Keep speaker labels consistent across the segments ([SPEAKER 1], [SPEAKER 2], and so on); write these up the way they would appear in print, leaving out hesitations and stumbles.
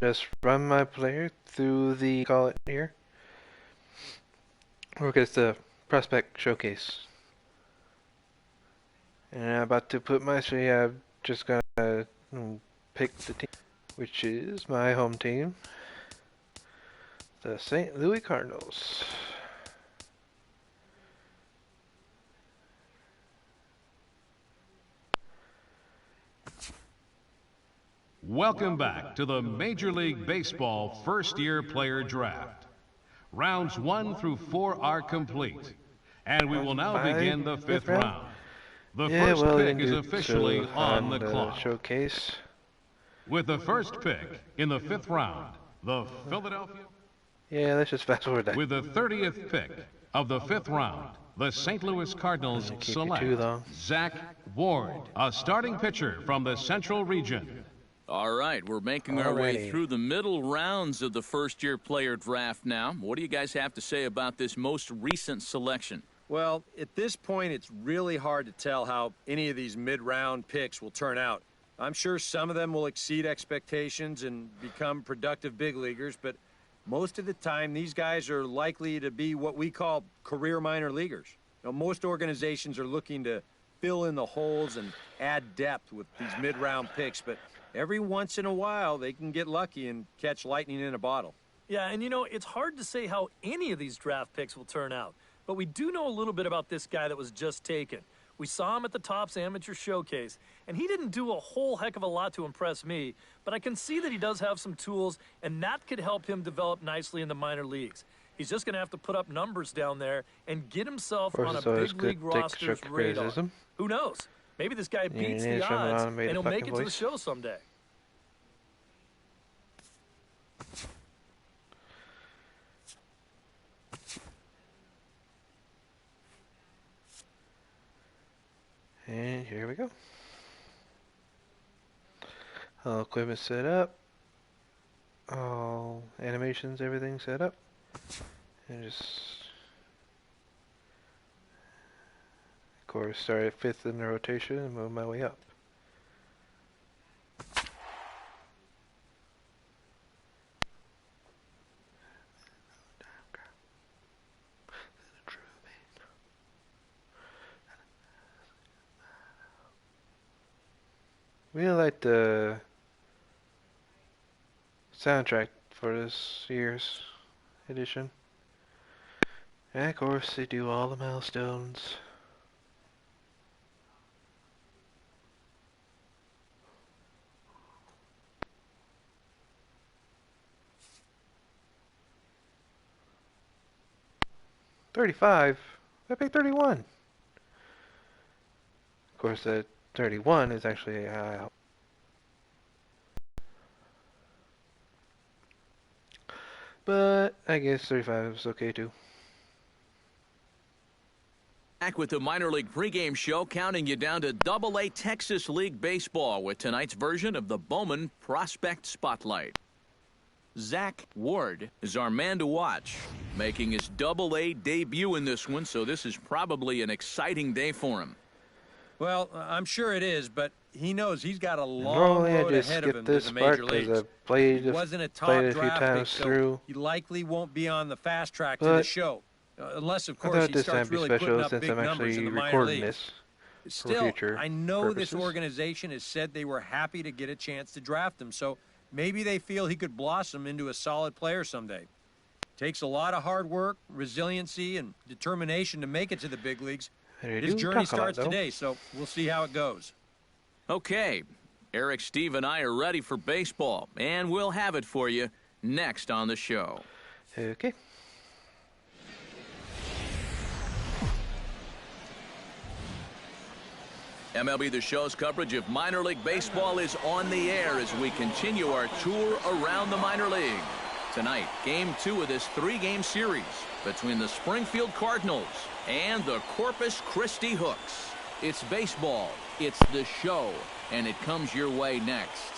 [SPEAKER 1] just run my player through the call it here. Or gets the prospect showcase. And I'm about to put my I'm just gonna pick the team, which is my home team, the St. Louis Cardinals.
[SPEAKER 2] Welcome back to the Major League Baseball first-year player draft. Rounds 1 through 4 are complete, and we will now begin the fifth round. The first pick is officially on the clock.
[SPEAKER 1] Showcase.
[SPEAKER 2] With the first pick in the fifth round, the Philadelphia...
[SPEAKER 1] Yeah, let's just fast forward that.
[SPEAKER 2] With the 30th pick of the fifth round, the St. Louis Cardinals select Zach Ward, a starting pitcher from the Central Region.
[SPEAKER 3] All right, we're making our way through the middle rounds of the first-year player draft now. What do you guys have to say about this most recent selection?
[SPEAKER 4] Well, at this point, it's really hard to tell how any of these mid-round picks will turn out. I'm sure some of them will exceed expectations and become productive big leaguers, but most of the time, these guys are likely to be what we call career minor leaguers. You know, most organizations are looking to fill in the holes and add depth with these mid-round picks, but every once in a while, they can get lucky and catch lightning in a bottle.
[SPEAKER 5] Yeah, and you know, it's hard to say how any of these draft picks will turn out. But we do know a little bit about this guy that was just taken. We saw him at the Topps Amateur Showcase, and he didn't do a whole heck of a lot to impress me, but I can see that he does have some tools, and that could help him develop nicely in the minor leagues. He's just going to have to put up numbers down there and get himself on a big league roster's radar. Who knows? Maybe this guy beats the odds, and he'll make it to the show someday.
[SPEAKER 1] And here we go. All equipment set up. All animations, everything set up. And just, of course, start at 5th in the rotation and move my way up. Really like the soundtrack for this year's edition. And of course they do all the milestones. $35? I paid $31. Of course that 31 is actually but I guess 35 is okay too.
[SPEAKER 3] Back with the minor league pregame show, counting you down to Double-A Texas League Baseball with tonight's version of the Bowman Prospect Spotlight. Zach Ward is our man to watch, making his Double-A debut in this one, so this is probably an exciting day for him.
[SPEAKER 4] Well, I'm sure it is, but he knows he's got a long road ahead of him to the major leagues. He wasn't a top draft pick, so he likely won't be on the fast track to the show. Unless, of course, he starts really putting up big numbers in the minor leagues. Still, I know this organization has said they were happy to get a chance to draft him, so maybe they feel he could blossom into a solid player someday. Takes a lot of hard work, resiliency, and determination to make it to the big leagues. His journey starts today, so we'll see how it goes.
[SPEAKER 3] Okay, Eric, Steve, and I are ready for baseball, and we'll have it for you next on the show.
[SPEAKER 1] Okay.
[SPEAKER 3] MLB The Show's coverage of minor league baseball is on the air as we continue our tour around the minor league. Tonight, Game 2 of this 3-game series between the Springfield Cardinals and the Corpus Christi Hooks. It's baseball, it's the show, and it comes your way next.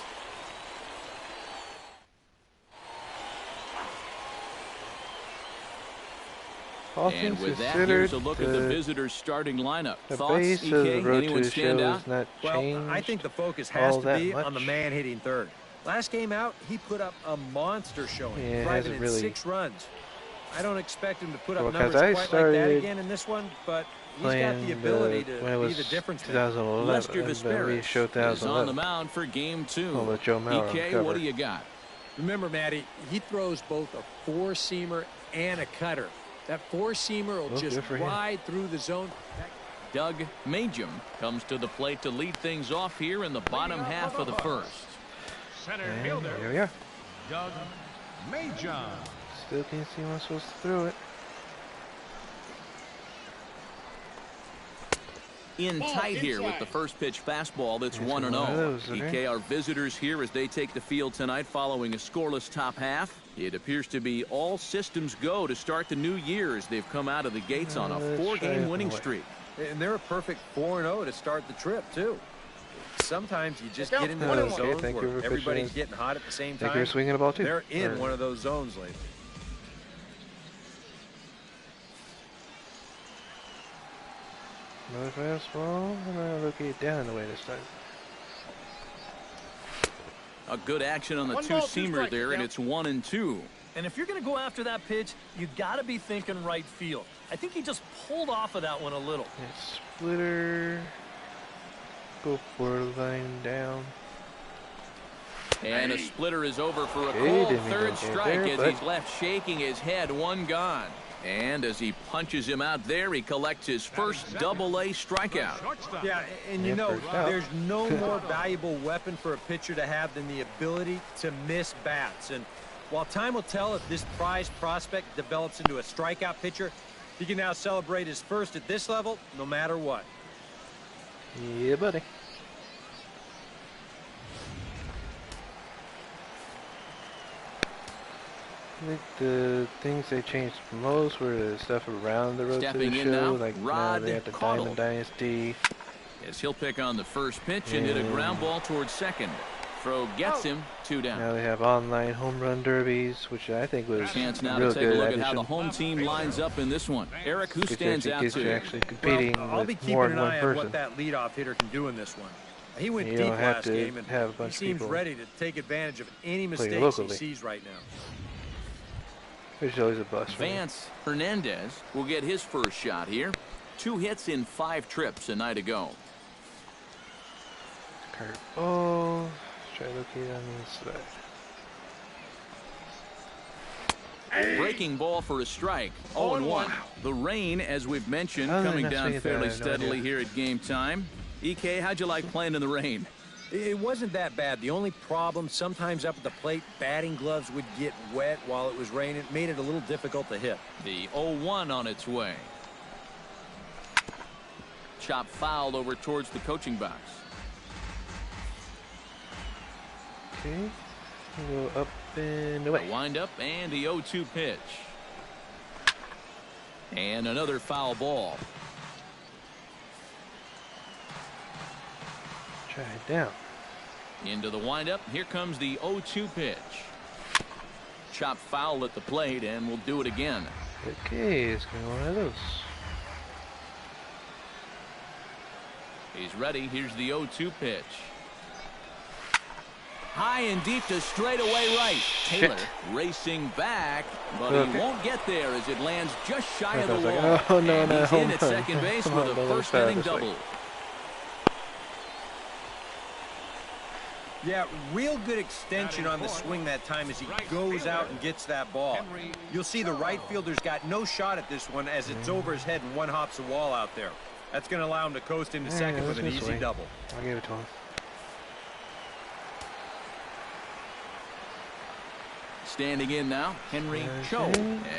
[SPEAKER 3] And with that, here's a look at the visitors' starting lineup. Thoughts, EK? Anyone stand out?
[SPEAKER 4] Well, I think the focus has to be on the man hitting third. Last game out, he put up a monster showing, driving in 6 runs. I don't expect him to put up numbers quite like that again in this one, but he's got the ability to be the difference maker.
[SPEAKER 3] Lester Vizquez is on the mound for game 2. EK, what do you got?
[SPEAKER 4] Remember, Matty, he throws both a four-seamer and a cutter. That four-seamer will just ride through the zone.
[SPEAKER 3] Doug Majum comes to the plate to lead things off here in the bottom half of the first.
[SPEAKER 2] Center fielder.
[SPEAKER 1] Here we are.
[SPEAKER 2] Doug Majum.
[SPEAKER 1] Still can't see when I'm supposed to throw it.
[SPEAKER 3] In tight here with the first pitch fastball that's 1-0. EK, our visitors here as they take the field tonight following a scoreless top half. It appears to be all systems go to start the new year as they've come out of the gates on a 4-game winning streak.
[SPEAKER 4] And they're a perfect 4-0 to start the trip, too. Sometimes you just get into those zones where everybody's getting hot at the same time.
[SPEAKER 1] You're swinging a ball too.
[SPEAKER 4] They're in one of those zones lately.
[SPEAKER 1] Another fastball. I'm going to look it down the way this time.
[SPEAKER 3] A good action on the two-seamer there, and it's 1-2.
[SPEAKER 5] And if you're going to go after that pitch, you got to be thinking right field. I think he just pulled off of that one a little.
[SPEAKER 1] Splitter. Go for the line down.
[SPEAKER 3] And a splitter is over for a cold third strike as he's left shaking his head. 1 gone. And as he punches him out there, he collects his first Double-A strikeout.
[SPEAKER 4] Yeah, and you know, there's no more valuable weapon for a pitcher to have than the ability to miss bats. And while time will tell if this prized prospect develops into a strikeout pitcher, he can now celebrate his first at this level no matter what.
[SPEAKER 1] Yeah, buddy. I think the things they changed most were the stuff around the road to the show. Like now they have the Diamond Dynasty.
[SPEAKER 3] As he'll pick on the first pitch and hit a ground ball towards second. Throw gets him 2 down.
[SPEAKER 1] Now they have online home run derbies, which I think was
[SPEAKER 3] chance now
[SPEAKER 1] real
[SPEAKER 3] to take a
[SPEAKER 1] good
[SPEAKER 3] look
[SPEAKER 1] addition.
[SPEAKER 3] at how the home team lines up in this one. Eric, who stands out to you?
[SPEAKER 1] Actually competing
[SPEAKER 4] I'll be
[SPEAKER 1] with
[SPEAKER 4] keeping
[SPEAKER 1] more
[SPEAKER 4] an
[SPEAKER 1] than one
[SPEAKER 4] eye on
[SPEAKER 1] person.
[SPEAKER 4] what that leadoff hitter can do in this one. He went
[SPEAKER 1] You
[SPEAKER 4] deep
[SPEAKER 1] don't have
[SPEAKER 4] last
[SPEAKER 1] to
[SPEAKER 4] game, and
[SPEAKER 1] have a bunch
[SPEAKER 4] he
[SPEAKER 1] of
[SPEAKER 4] seems
[SPEAKER 1] people
[SPEAKER 4] ready to take advantage of any mistakes he sees right now.
[SPEAKER 1] Which is always a bust.
[SPEAKER 3] Vance Hernandez will get his first shot here. 2 hits in 5 trips a night ago.
[SPEAKER 1] Curveball. Try to locate on the inside.
[SPEAKER 3] Breaking ball for a strike. 0-1. The rain, as we've mentioned, coming down fairly steadily here at game time. EK, how'd you like playing in the rain?
[SPEAKER 4] It wasn't that bad. The only problem, sometimes up at the plate, batting gloves would get wet while it was raining. It made it a little difficult to hit.
[SPEAKER 3] The 0-1 on its way. Chop fouled over towards the coaching box.
[SPEAKER 1] Okay. Go up and away.
[SPEAKER 3] A wind up and the 0-2 pitch. And another foul ball.
[SPEAKER 1] Try it down.
[SPEAKER 3] Into the windup. Here comes the 0-2 pitch. Chop foul at the plate, and we'll do it again.
[SPEAKER 1] Okay, it's going to be one of those.
[SPEAKER 3] He's ready. Here's the 0-2 pitch. High and deep to straightaway right. Taylor racing back, but he won't get there as it lands just shy of the wall.
[SPEAKER 1] Like, oh, no,
[SPEAKER 3] and he's in at second base with a first inning double.
[SPEAKER 4] Yeah, real good extension on the swing that time as he goes out and gets that ball. You'll see the right fielder's got no shot at this one as it's over his head and one hops the wall out there. That's going to allow him to coast into second with an easy double.
[SPEAKER 1] I'll give it to him.
[SPEAKER 3] Standing in now, Henry Cho,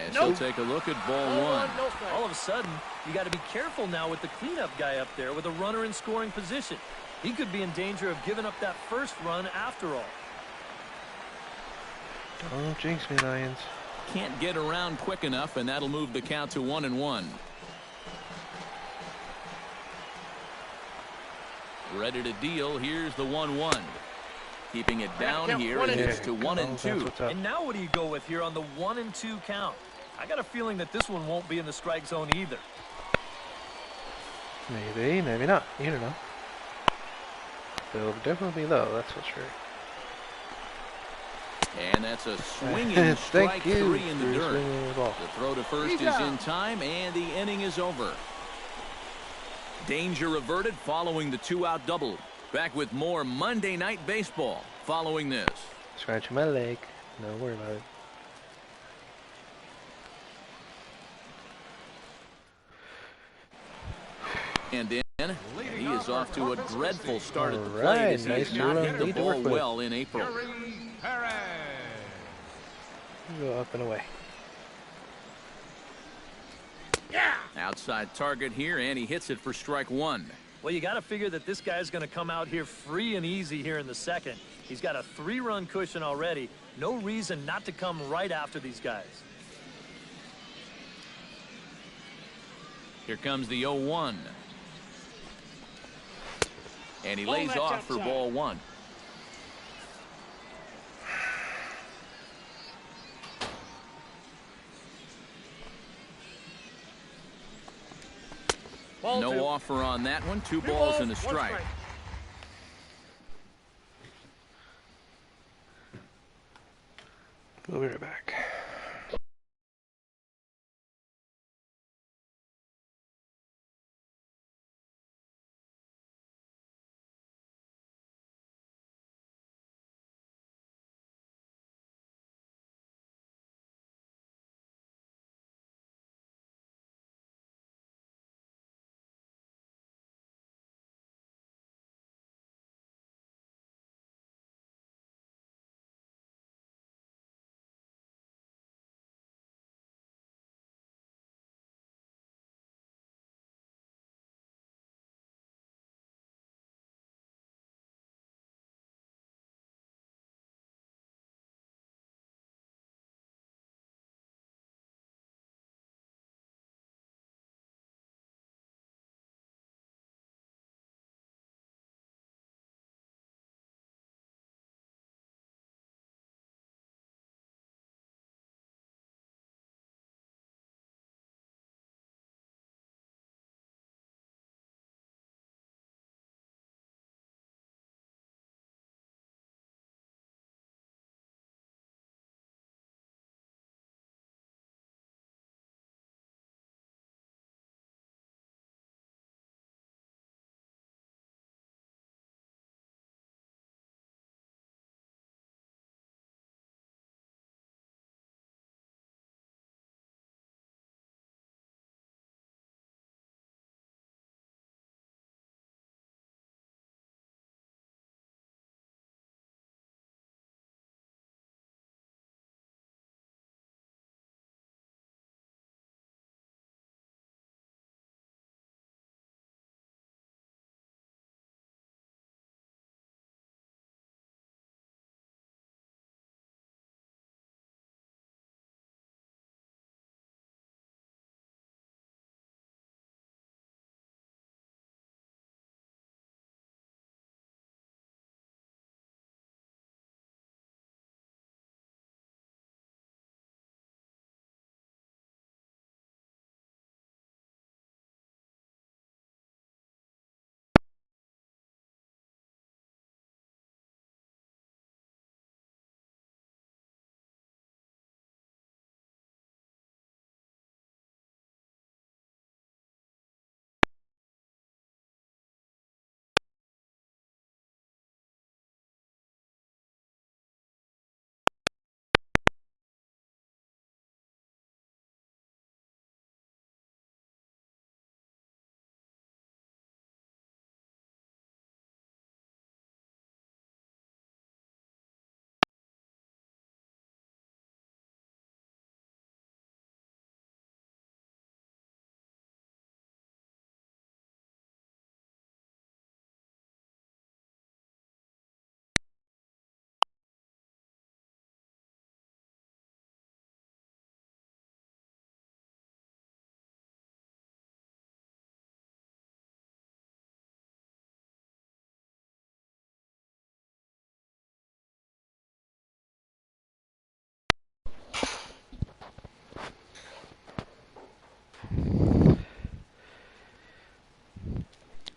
[SPEAKER 3] as he'll take a look at ball 1.
[SPEAKER 5] All of a sudden, you got to be careful now with the cleanup guy up there with a runner in scoring position. He could be in danger of giving up that first run after all.
[SPEAKER 1] Don't jinx me, Lions.
[SPEAKER 3] Can't get around quick enough, and that'll move the count to 1-1. Ready to deal. Here's the 1-1. Keeping it down here, and it's to 1-2.
[SPEAKER 5] And now what do you go with here on the 1-2 count? I got a feeling that this one won't be in the strike zone either.
[SPEAKER 1] Maybe, maybe not. You don't know. It'll definitely be low, that's for sure.
[SPEAKER 3] And that's a swinging strike three in the dirt.
[SPEAKER 1] The
[SPEAKER 3] throw to first is in time, and the inning is over. Danger averted following the 2-out double. Back with more Monday Night Baseball following this.
[SPEAKER 1] Scratching my leg. Don't worry about it.
[SPEAKER 3] And then he is off to a dreadful start at the plate as he has not hit the ball well in April.
[SPEAKER 1] Go up and away.
[SPEAKER 3] Yeah. Outside target here, and he hits it for strike one.
[SPEAKER 5] Well, you got to figure that this guy's going to come out here free and easy here in the second. He's got a 3-run cushion already. No reason not to come right after these guys.
[SPEAKER 3] Here comes the 0-1. And he lays off for ball one. No offer on that one. 2 balls and a strike.
[SPEAKER 1] We'll be right back.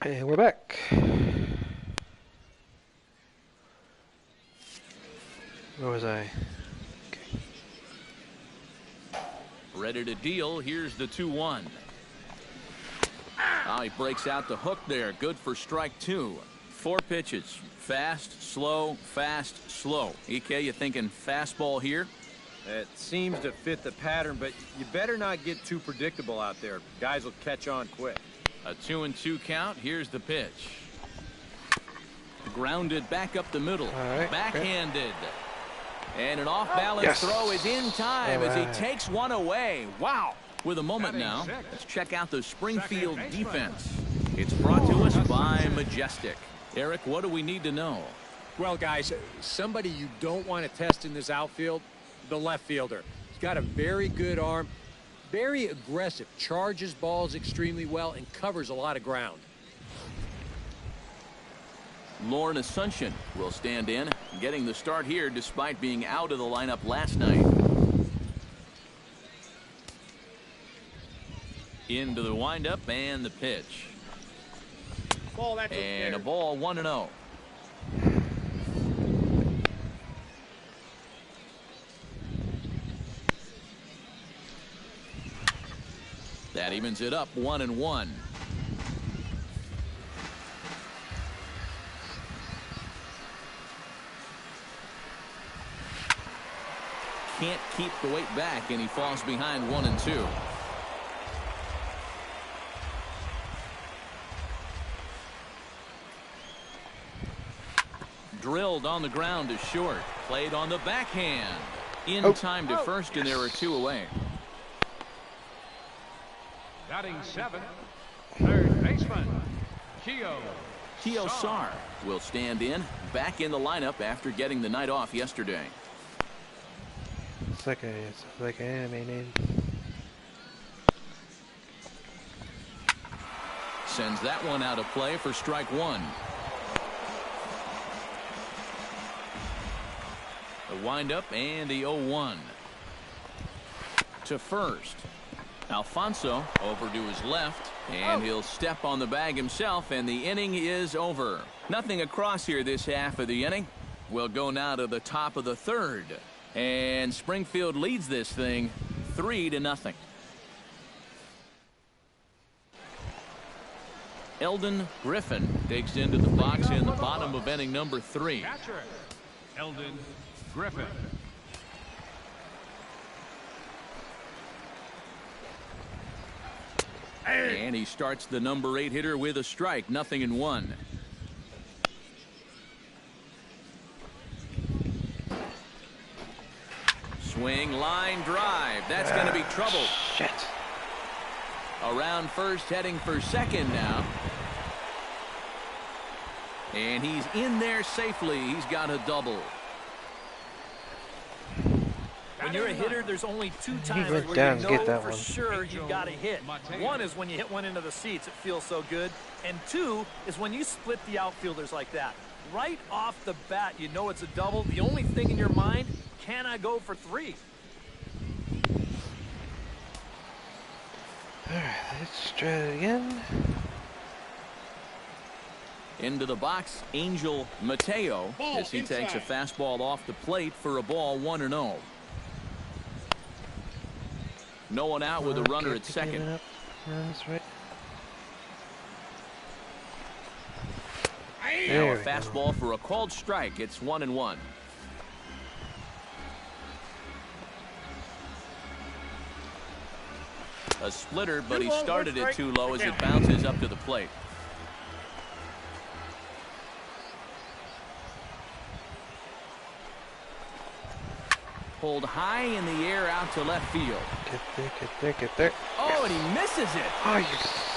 [SPEAKER 1] And we're back. Where was I?
[SPEAKER 3] Ready to deal. Here's the 2-1. Oh, he breaks out the hook there. Good for strike 2. 4 pitches. Fast, slow, fast, slow. EK, you thinking fastball here?
[SPEAKER 4] It seems to fit the pattern, but you better not get too predictable out there. Guys will catch on quick.
[SPEAKER 3] A 2-2 count. Here's the pitch. Grounded back up the middle.
[SPEAKER 1] Right,
[SPEAKER 3] backhanded. And an off-balance throw is in time as he takes one away. Wow. With a moment now, let's check out the Springfield defense. It's brought to us by Majestic. Eric, what do we need to know?
[SPEAKER 4] Well, guys, somebody you don't want to test in this outfield, the left fielder. He's got a very good arm, very aggressive, charges balls extremely well, and covers a lot of ground.
[SPEAKER 3] Lauren Asuncion will stand in, getting the start here despite being out of the lineup last night. Into the windup and the pitch. And a ball, 1-0. That evens it up 1-1. Can't keep the weight back, and he falls behind 1-2. Drilled on the ground to short. Played on the backhand. In time to first, and there are 2 away.
[SPEAKER 2] Batting 7, third baseman,
[SPEAKER 3] Keo Sar will stand in, back in the lineup after getting the night off yesterday.
[SPEAKER 1] It's like an anime.
[SPEAKER 3] Sends that one out of play for strike 1. The windup and the 0-1. To first. Alfonso over to his left, and he'll step on the bag himself, and the inning is over. Nothing across here this half of the inning. We'll go now to the top of the 3rd, and Springfield leads this thing 3-0. Eldon Griffin digs into the box in the bottom of inning number 3.
[SPEAKER 2] catcher, Eldon Griffin.
[SPEAKER 3] And he starts the number 8 hitter with a strike, 0-1. Swing, line drive. That's going to be trouble.
[SPEAKER 1] Shit.
[SPEAKER 3] Around first, heading for second now. And he's in there safely. He's got a double.
[SPEAKER 5] When you're a hitter, there's only 2 times
[SPEAKER 1] went
[SPEAKER 5] where
[SPEAKER 1] down
[SPEAKER 5] you
[SPEAKER 1] to get
[SPEAKER 5] know
[SPEAKER 1] that
[SPEAKER 5] for
[SPEAKER 1] one.
[SPEAKER 5] sure you got a hit. One is when you hit one into the seats. It feels so good. And 2 is when you split the outfielders like that. Right off the bat, you know it's a double. The only thing in your mind, can I go for 3?
[SPEAKER 1] All right, let's try it again.
[SPEAKER 3] Into the box, Angel Mateo, as he takes a fastball off the plate for a ball, 1-0. No one out with a runner at second.
[SPEAKER 1] No, that's right.
[SPEAKER 3] Now a fastball for a called strike. It's 1-1. A splitter, but he started it too low as it bounces up to the plate. Pulled high in the air out to left field.
[SPEAKER 1] Get there.
[SPEAKER 3] Oh, and he misses it.
[SPEAKER 1] Oh, you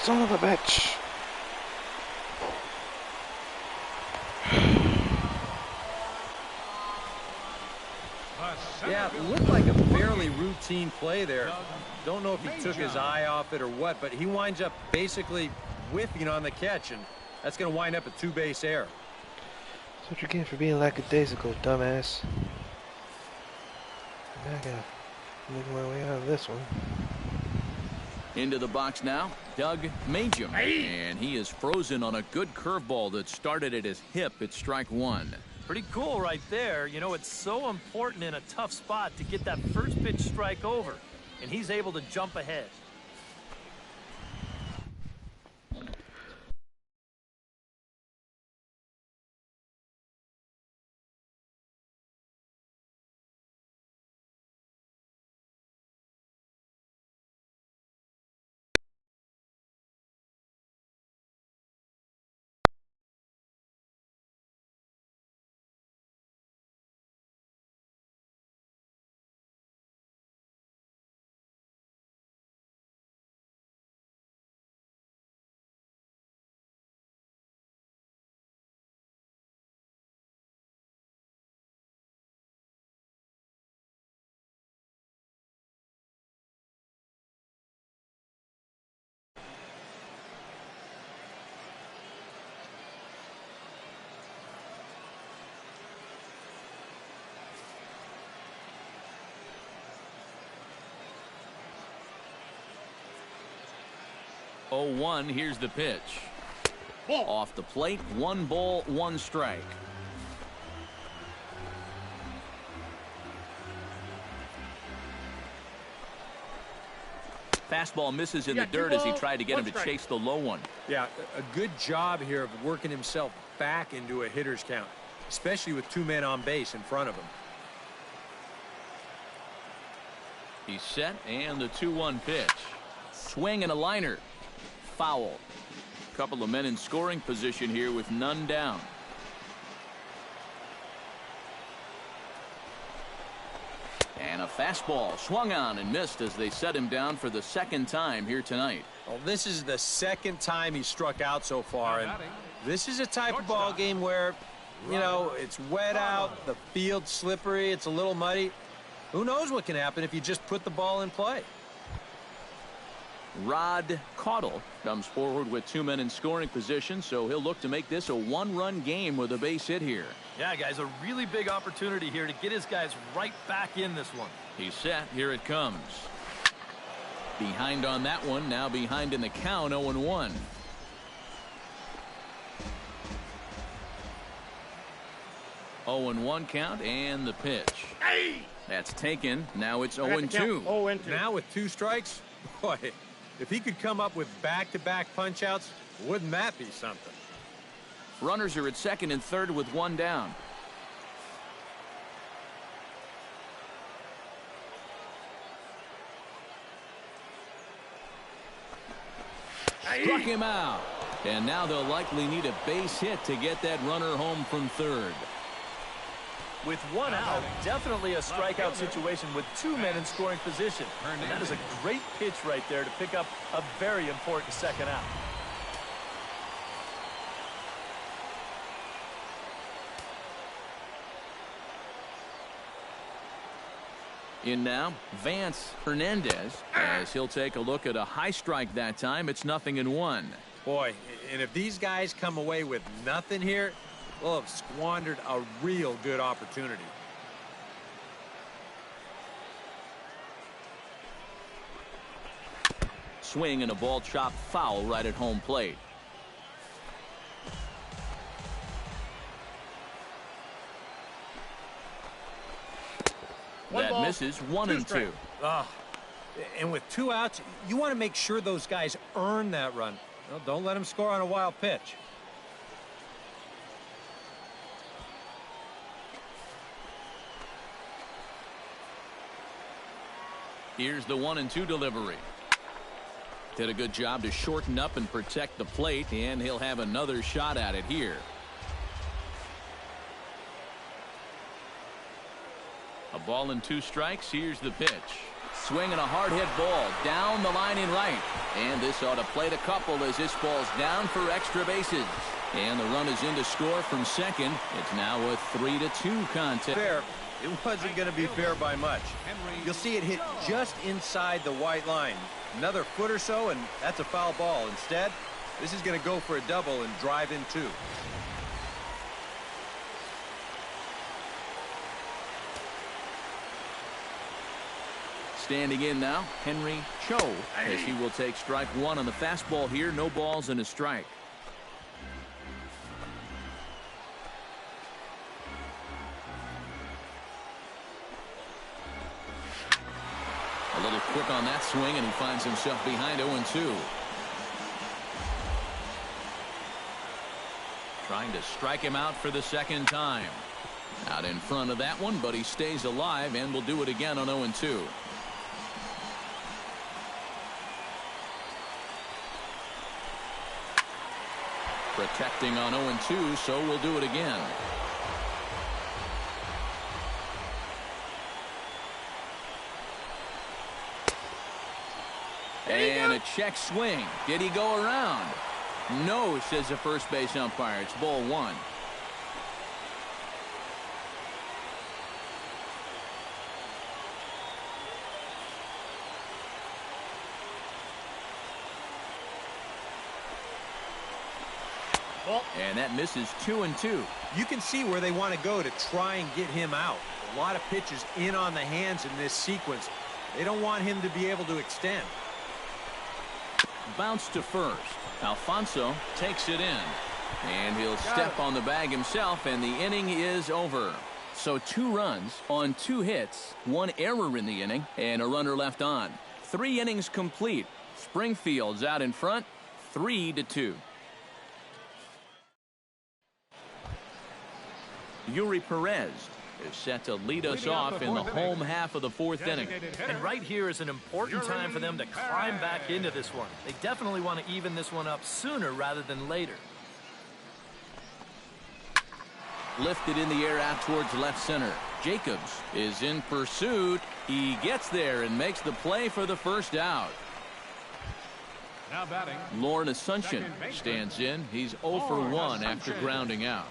[SPEAKER 1] son of a bitch.
[SPEAKER 4] Yeah, it looked like a fairly routine play there. Don't know if he took his eye off it or what, but he winds up basically whiffing on the catch, and that's going to wind up a 2-base error.
[SPEAKER 1] That's what you're getting for being lackadaisical, dumbass. I gotta make my way out of this one.
[SPEAKER 3] Into the box now, Doug Majum. And he is frozen on a good curveball that started at his hip at strike 1.
[SPEAKER 5] Pretty cool right there. You know, it's so important in a tough spot to get that first pitch strike over. and he's able to jump ahead.
[SPEAKER 3] Oh, 1, here's the pitch. Off the plate, 1 ball, 1 strike. Fastball misses in the dirt as he tried to get him to chase the low one.
[SPEAKER 4] Yeah, a good job here of working himself back into a hitter's count, especially with 2 men on base in front of him.
[SPEAKER 3] He's set, and the 2-1 pitch. Swing and a liner. Foul. Couple of men in scoring position here with none down. And a fastball swung on and missed as they set him down for the 2nd time here tonight.
[SPEAKER 4] Well, this is the 2nd time he struck out so far, and this is a type of ball game where, you know, it's wet out, the field's slippery, it's a little muddy. Who knows what can happen if you just put the ball in play?
[SPEAKER 3] Rod Caudle comes forward with 2 men in scoring position, so he'll look to make this a 1-run game with a base hit here.
[SPEAKER 5] Yeah, guys, a really big opportunity here to get his guys right back in this one.
[SPEAKER 3] He's set. Here it comes. Behind on that one. Now behind in the count, 0-1. Oh, 0-1 count, and the pitch. That's taken. Now it's 0-2.
[SPEAKER 4] Now with 2 strikes, boy, if he could come up with back-to-back punch-outs, wouldn't that be something?
[SPEAKER 3] Runners are at 2nd and 3rd with 1 down. Struck him out. And now they'll likely need a base hit to get that runner home from 3rd.
[SPEAKER 5] With 1 out, definitely a strikeout situation with 2 men in scoring position. And that is a great pitch right there to pick up a very important 2nd out.
[SPEAKER 3] In now, Vance Hernandez, as he'll take a look at a high strike that time. It's 0-1.
[SPEAKER 4] Boy, and if these guys come away with nothing here, they'll have squandered a real good opportunity.
[SPEAKER 3] Swing and a ball chopped foul right at home plate. That misses. 1-2.
[SPEAKER 4] And with 2 outs, you want to make sure those guys earn that run. Well, don't let them score on a wild pitch.
[SPEAKER 3] Here's the 1-2 delivery. Did a good job to shorten up and protect the plate, and he'll have another shot at it here. A ball and 2 strikes. Here's the pitch. Swing and a hard hit ball down the line in right. And this ought to plate a couple as this ball's down for extra bases. And the run is in to score from 2nd. It's now a 3-2 contest.
[SPEAKER 4] Fair. It wasn't going to be fair by much. You'll see it hit just inside the white line. Another foot or so, and that's a foul ball. Instead, this is going to go for a double and drive in 2.
[SPEAKER 3] Standing in now, Henry Cho, as he will take strike 1 on the fastball here. No balls and a strike. A little quick on that swing, and he finds himself behind 0-2. Trying to strike him out for the second time. Out in front of that one, but he stays alive and will do it again on 0-2. Protecting on 0-2, so we'll do it again. And a check swing. Did he go around? No, says the first base umpire. It's ball one. And that misses 2-2.
[SPEAKER 4] You can see where they want to go to try and get him out. A lot of pitches in on the hands in this sequence. They don't want him to be able to extend.
[SPEAKER 3] Bounce to first. Alfonso takes it in. And he'll step on the bag himself, and the inning is over. So 2 runs on 2 hits, 1 error in the inning, and a runner left on. 3 innings complete. Springfield's out in front, 3-2. Yuri Perez is set to lead us off in the home half of the 4th inning.
[SPEAKER 5] And right here is an important time for them to climb back into this one. They definitely want to even this one up sooner rather than later.
[SPEAKER 3] Lifted in the air out towards left center. Jacobs is in pursuit. He gets there and makes the play for the first out.
[SPEAKER 2] Now batting,
[SPEAKER 3] Lauren Asuncion stands in. He's 0 for 1 after grounding out.